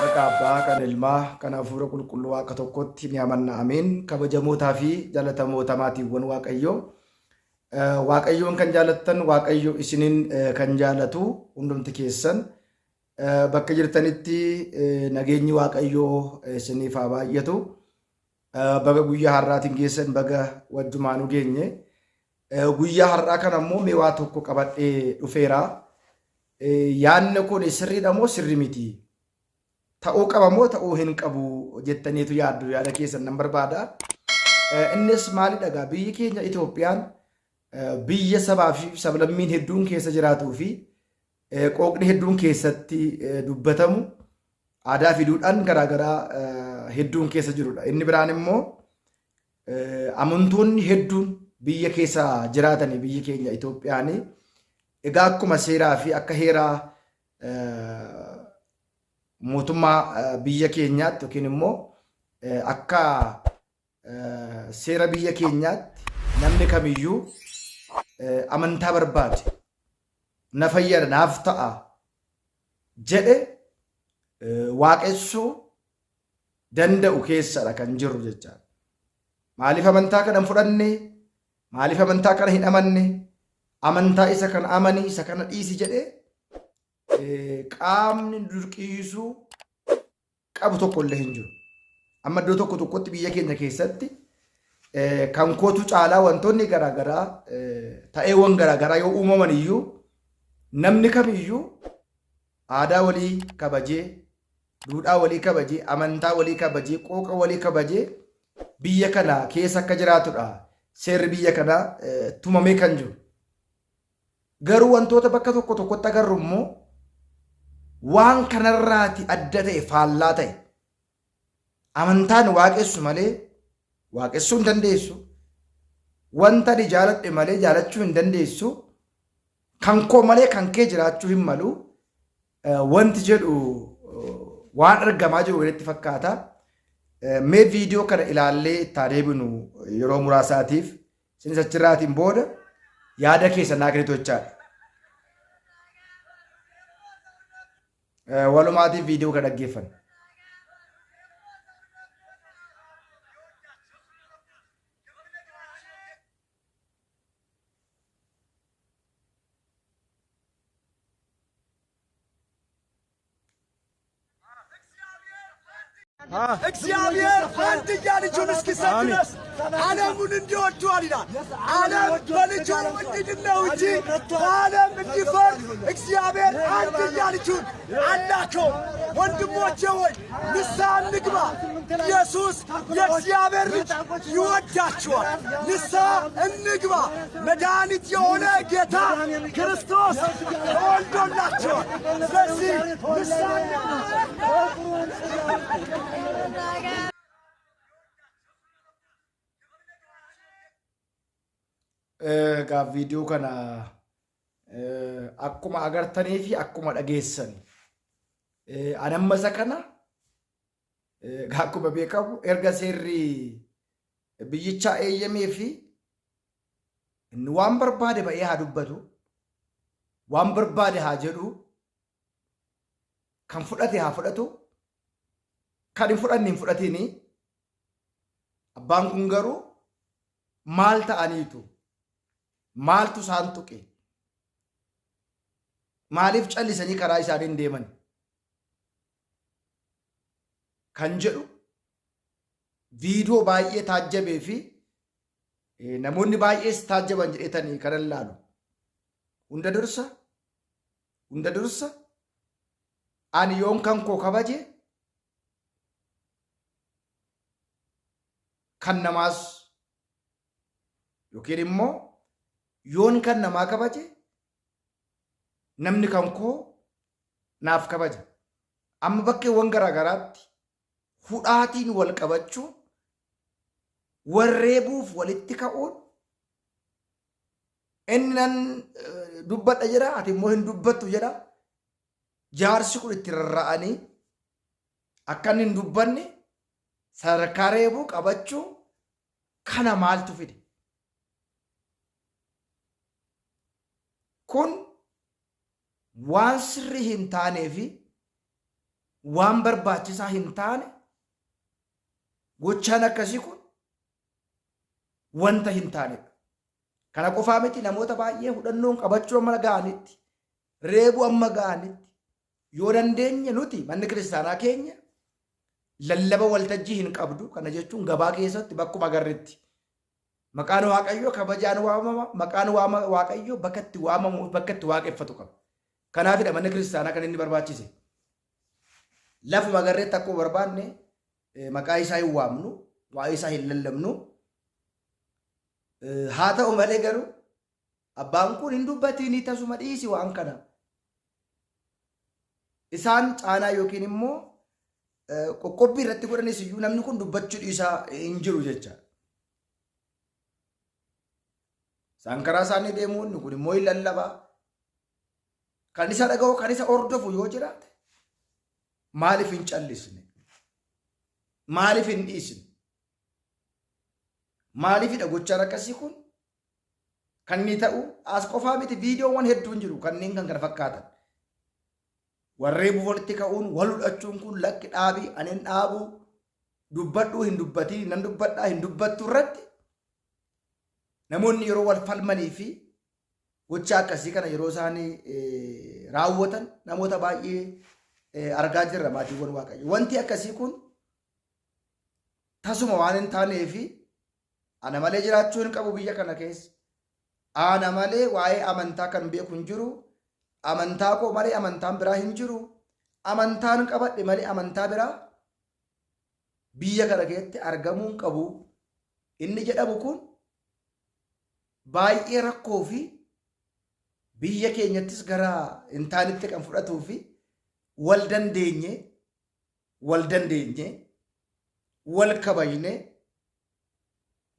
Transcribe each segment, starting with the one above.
Maqaa Abbaa kan Ilmaa kan Hafuura Qulqulluu Waaqa tokkotti ni amanna. Ameen. Kabajamootaa fi jaallatamoota maatiiwwan Waaqayyoo. Waaqayyoon kan jaalattan Waaqayyo isiniin kan jaalatu hundumti keessan bakka jirtanitti nageenyi Waaqayyoo isiniif haa baay'atu. Baga guyyaa har'aatiin geessan baga wajjumaanuu geenye. Guyyaa har'aa kan ammoo mee waa tokko qabadhee dhufeera. Yaanni kun sirriidha moo sirri miti? Ta'uu qaba moo ta'uu hin qabu jettaniitu yaaddu yaada keessan nan barbaada. Innis maalidha? Biyyi keenya Itoophiyaan biyya sabaa fi sablammiin hedduun keessa jiraatuu fi qooqni hedduun keessatti dubbatamu aadaa fi duudhaan garaagaraa hedduun keessa jirudha. Inni biraan immoo amantoonni hedduun biyya keessa jiraatanii biyyi keenya Itoophiyaan egaa akkuma seeraa fi akka heeraa mootummaa biyya keenyaatti yookiin immoo akka seera biyya keenyaatti namni kamiyyuu amantaa barbaade na fayyada naaf ta'a jedhe waaqessuu danda'u keessadha kan jiru jechaadha. Maaliif amantaa kana hin fudhanne? Maaliif amantaa kana hin amanne? Amantaa isa kana amanii isa kana dhiisi jedhee qaamni dirqiisuu qabu tokko illee hin jiru. Amma iddoo tokko tokkotti biyya keenya keessatti kan kootu caalaa wantoonni garaagaraa ta'eewwan garaagaraa yoo uumaman iyyuu namni kamiyyuu aadaa walii kabajee, duudhaa walii kabajee, amantaa walii kabajee, qooqa walii kabajee biyya kana keessa akka jiraatudha. Seerri biyya kanaa tumamee kan jiru. Garuu wantoota bakka tokko tokkotti agarru immoo waan kanarraati adda ta'e faallaa ta'e amantaan waaqessu malee waaqessuu hin dandeessu. Wanta ani jaaladhe malee jaalachuu hin dandeessu. Kan koo malee kan kee jiraachuu hin malu. Wanti jedhu waan argamaa jiru walitti fakkaata. Mee viidiyoo kana ilaallee itti adeemnu yeroo muraasaatiif isinis achirraatiin booda yaada keessa naa kennitu jechaadha. Walumaatiif viidiyoo kana dhaggeeffanna. እግዚአብሔር አንድያ ልጁን እስኪሰጥ ድረስ ዓለሙን እንዲወዷል ይላል። ዓለም በልጁ እንዲድን ነው እንጂ በዓለም እንዲፈርድ እግዚአብሔር አንድያ ልጁን አላከው። ወንድሞቼ ሆይ ንስሐ እንግባ። ኢየሱስ የእግዚአብሔር ልጅ ይወዳችኋል። ንስሐ እንግባ። መድኃኒት የሆነ ጌታ ክርስቶስ ተወልዶላችኋል። ስለዚህ ንስሐ viidiyoo kana akkuma agartanii fi akkuma dhageessan anamma isa kana akkuma beekamu erga seerri biyyichaa eeyyamee fi inni waan barbaade ba'ee haa dubbatu, waan barbaade haa jedhu, kan fudhate haa fudhatu, kan hin fudhanne hin fudhatini. Abbaan kun garuu maal ta'aniitu? Maaltu isaan tuqe? Maaliif callisanii karaa isaanii hin deeman? Kan jedhu viidiyoo baay'ee taajjabee fi namoonni baay'ees taajjaban jedhetanii kan ilaalu. Hunda dursa ani yoon kan koo kabaje kan namaas yookiin immoo yoon kan namaa kabaje namni kan koo naaf kabaja. Amma bakkeewwan garaagaraatti hudhaatiin wal qabachuu, warreebuuf walitti ka'uun inni nan dubbadha jedha ati immoo hin dubbattu jedha. Jaarsi kun itti rarra'anii akka inni hin dubbanne sadarkaa reebuu qabachuu kana maaltu fide? Kun waan sirrii hin taanee fi waan barbaachisaa hin taane gochaan akkasii kun wanta hin taanedha. Kana qofaa miti namoota baay'ee hudhannoon qabachuu amma ga'anitti reebuu amma ga'anitti yoo dandeenye nuti manni kiristaanaa keenya lallaba waltajjii hin qabdu. Kana jechuun gabaa keessatti bakkuma agarretti maqaan waaqayyoo kabajaan waamama, maqaan waaqayyoo bakka itti waamamu, bakka itti waaqeffatu qaba. Kanaafidha manni kiristaanaa kan inni barbaachise. Lafuma agarreetti akkuma barbaanne maqaa isaa hin waamnu, waa'ee isaa hin lallabnu. Haa ta'u malee garuu abbaan kun hin dubbatiin tasuma dhiisi waan kana. Isaan caanaa yookiin immoo qoqqobbii irratti godhanis iyyuu namni kun dubbachuu dhiisaa hin jiru jecha. Isaan karaa isaanii deemuu inni kun immoo hin lallabaa. Kan isa dhaga'u kan isa hordofu yoo jiraate maaliif hin callisne? Maaliif hin dhiisne? Maaliifidha gochaan akkasii kun kan inni ta'u? As qofaa miti viidiyoowwan hedduun jiru kanneen kan kana fakkaatan. Warreebuuf walitti ka'uun wal hudhachuun kun lakki dhaabii anin dhaabuu dubbadhuu hin dubbatii nan dubbadhaa hin dubbattu irratti namoonni yeroo wal falmanii fi gochaa akkasii kana yeroo isaanii raawwatan namoota baay'ee argaa jirra maatiiwwan waaqayyo. Wanti akkasii kun tasuma waan hin taaneefi ana malee jiraachuu hin qabu biyya kana keessa. Ana malee waa'ee amantaa kan beeku hin jiru. Amantaa koo malee amantaan biraa hin jiru. Amantaan qabadhe malee amantaa biraa biyya kana keessatti argamuu hin qabu. Inni jedhamu kun baay'ee rakkoo fi biyya keenyattis gara hin taanetti kan fudhatuu fi wal dandeenye wal kabajne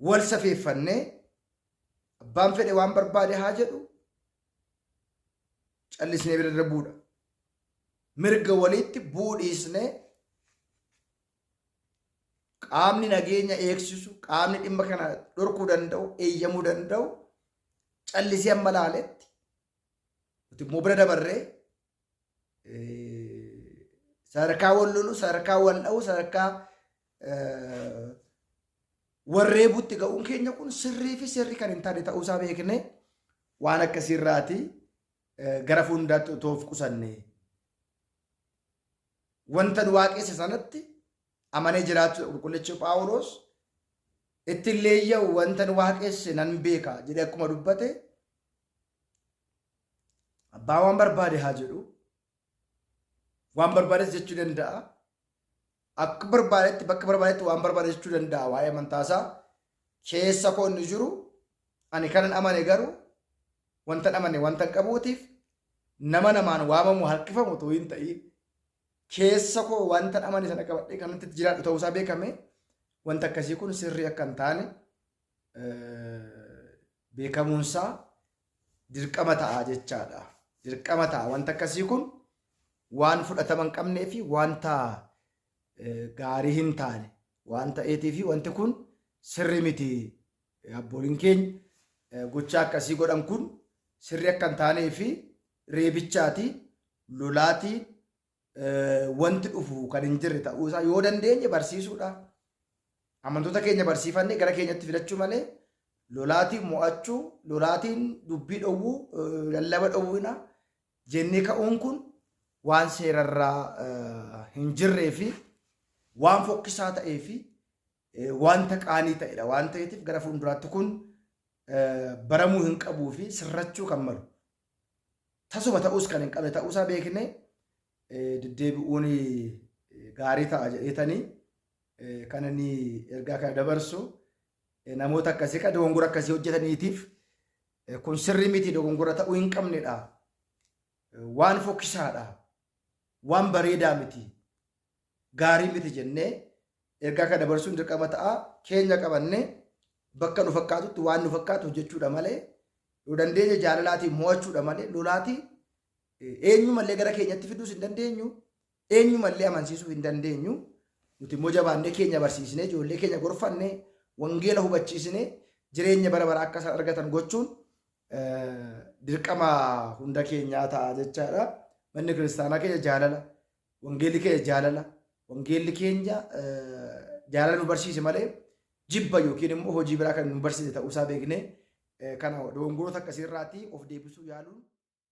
wal safeeffanne abbaan fedhe waan barbaade haa jedhu callisnee bira darbuudha. Mirga walitti buudhiisne qaamni nageenya eegsisu, qaamni dhimma kana dhorkuu danda'u, eeyyamuu danda'u callisee amma laaletti nuti immoo bira dabarree sadarkaa wal lolu, sadarkaa wal dha'u, sadarkaa warreebuutti ga'uun keenya kun sirrii fi sirrii kan hin taane ta'uusaa beekne waan akkasiirraati gara fuuldaatti otoo of qusanne wanta nu waaqesse sanatti amanee jiraachuu qulqullichi Phaawulos itti leeyya'u wanta nu waaqesse nan beeka jedhee akkuma dubbate abbaa waan barbaade haa jedhu. Waan barbaades jechuu danda'a. Akka barbaadetti bakka barbaadetti waan barbaade jechuu danda'a. Waa'ee amantaasaa keessa koo inni jiru ani kanan amane garuu wanta amane wanta qabuutiif nama namaan waamamu harkifamu otoo hin ta'in keessa koo wanta amane sana qabadhee kanatti jiraadhu ta'uusaa beekame wanta akkasii kun sirrii akka hin taane beekamuunsaa dirqama ta'a jechaadha. Dirqama ta'a wanta akkasii kun waan fudhatama hin qabnee fi wanta gaarii hin taane waan ta'eetii fi wanti kun sirrii miti. Abbooliin keenya gochaa akkasii godhan kun sirrii akka hin taanee fi reebichaati, lolaati, wanti dhufu kan hin jirre ta'uusaa yoo dandeenye barsiisuudha. Amantoota keenya barsiifannee gara keenyatti fidachuu malee lolaatiin mo'achuu, lolaatiin dubbii dhowwuu, lallaba dhowwina jennee ka'uun kun waan seerarraa hin jirree fi waan fokkisaa ta'ee fi wanta qaanii ta'edha. Waan ta'eetiif gara fuulduraatti kun baramuu hin qabuu fi sirrachuu kan malu. Tasuma ta'uus kan hin qabne ta'uusaa beekne deddeebi'uun gaarii ta'a jedheetanii kan inni ergaa kana dabarsu namoota akkasii kan dogongora akkasii hojjetaniitiif kun sirrii miti, dogongora ta'uu hin qabnedha. Waan fokkisaadha. Waan bareedaa miti. Gaarii miti jennee ergaa kana dabarsuun dirqama ta'a. Keenya qabannee bakka nu fakkaatutti waan nu fakkaatu hojjechuudha malee yoo dandeenye jaalalaatiin mo'achuudha malee lolaatiin eenyumallee gara keenyatti fiduus hin dandeenyu. Eenyumallee amansiisuu hin dandeenyu. Nuti immoo jabaannee keenya barsiisnee ijoollee keenya gorfannee wangeela hubachiisnee jireenya bara baraa akka isaan argatan gochuun dirqama hunda keenyaa ta'a jechaadha. Manni kiristaanaa keenya jaalala wangeelli keenya jaalala wangeelli keenya jaalala nu barsiise malee jibba yookiin immoo hojii biraa kan nu barsiise ta'uusaa beeknee kana dogongoroota akkasii irraatii of deebisuu yaaluun